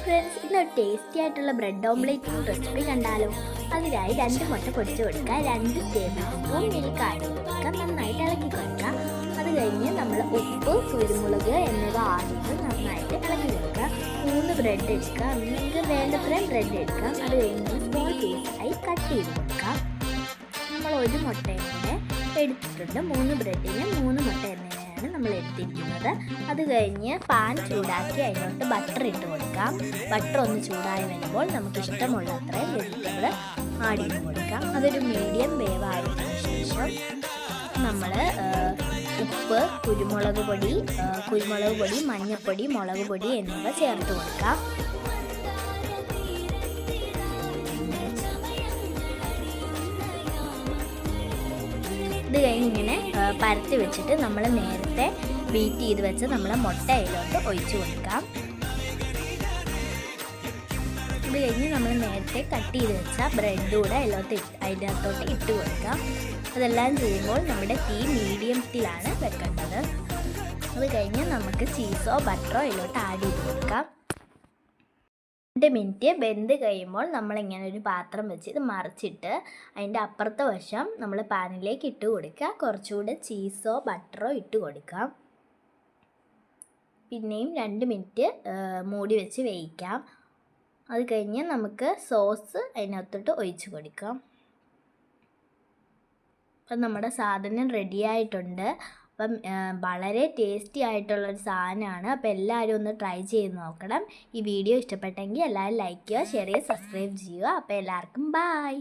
Friends, ഇന്നൊരു tasty ആയിട്ടുള്ള bread omelette recipe കണ്ടാലോ. അതിനായി 2 മുട്ട പൊടിച്ച് കൊടുക്കുക, 2 ടേബിൾ സ്പൂൺ മിൽക്ക് ആഡ് കൊടുക്കുക, നന്നായിട്ട് ഇളക്കി കൊടുക്കുക. അത് കഴിഞ്ഞ് നമ്മൾ ഉപ്പ്, കുരുമുളക് എന്നിവ ആദ്യത്ത് നന്നായിട്ട് ഇളക്കി കൊടുക്കുക. 3 ബ്രെഡ് എടുക്കുക, നിങ്ങൾക്ക് വേണ്ടത്രയും ബ്രെഡ് എടുക്കാം. അത് കഴിഞ്ഞ് സ്മോൾ പീസായി കട്ട് ചെയ്ത് കൊടുക്കാം. നമ്മൾ 1 മുട്ടയും കൂടെ എടുത്തിട്ടുണ്ട്. 3 ബ്രെഡിന് 3 മുട്ട എന്നിവയാണ് നമ്മൾ എടുത്തിരിക്കുന്നത്. അത് കഴിഞ്ഞ് പാൻ ചൂടാക്കി അതിലോട്ട് ബട്ടർ ഇട്ട് കൊടുക്കാം. ബട്ടർ ഒന്ന് ചൂടായി വരുമ്പോൾ നമുക്ക് ഇഷ്ടമുള്ള അത്രയും വെജിറ്റബിൾ ആഡ് ചെയ്ത് കൊടുക്കാം. അതൊരു മീഡിയം വേവായതിനു ശേഷം നമ്മൾ ഉപ്പ്, കുരുമുളക് പൊടി, മഞ്ഞൾപ്പൊടി, മുളക് പൊടി എന്നിവ ചേർത്ത് കൊടുക്കാം. ഇത് കഴിഞ്ഞ് ഇങ്ങനെ പരത്തി വെച്ചിട്ട് നമ്മൾ നേരത്തെ ബീറ്റ് ചെയ്ത് വെച്ച് നമ്മൾ മുട്ട അതിലോട്ട് ഒഴിച്ച് കൊടുക്കാം. ഇത് കഴിഞ്ഞ് നമ്മൾ നേരത്തെ കട്ട് ചെയ്ത് വെച്ച ബ്രെഡ് കൂടെ അതിനകത്തോട്ട് ഇട്ട് കൊടുക്കാം. അതെല്ലാം ചെയ്യുമ്പോൾ നമ്മുടെ തീ മീഡിയത്തിലാണ് വെക്കേണ്ടത്. അത് കഴിഞ്ഞ് നമുക്ക് ചീസോ ബട്ടറോ അതിലോട്ട് ആഡ് ചെയ്ത് കൊടുക്കാം. 2 മിനിറ്റ് വെന്ത് കഴിയുമ്പോൾ നമ്മളിങ്ങനെ ഒരു പാത്രം വെച്ച് ഇത് മറിച്ചിട്ട് അതിൻ്റെ അപ്പുറത്തെ വശം നമ്മൾ പാനിലേക്ക് ഇട്ട് കൊടുക്കുക. കുറച്ചുകൂടെ ചീസോ ബട്ടറോ ഇട്ട് കൊടുക്കാം. പിന്നെയും 2 മിനിറ്റ് മൂടി വെച്ച് വേവിക്കാം. അത് കഴിഞ്ഞ് നമുക്ക് സോസ് അതിനകത്തോട്ട് ഒഴിച്ച് കൊടുക്കാം. അപ്പം നമ്മുടെ സാധനം റെഡി ആയിട്ടുണ്ട്. അപ്പം വളരെ ടേസ്റ്റി ആയിട്ടുള്ളൊരു സാധനമാണ്. അപ്പോൾ എല്ലാവരും ഒന്ന് ട്രൈ ചെയ്ത് നോക്കണം. ഈ വീഡിയോ ഇഷ്ടപ്പെട്ടെങ്കിൽ എല്ലാവരും ലൈക്ക് ചെയ്യുക, ഷെയർ ചെയ്യുക, സബ്സ്ക്രൈബ് ചെയ്യുക. അപ്പോൾ എല്ലാവർക്കും ബൈ.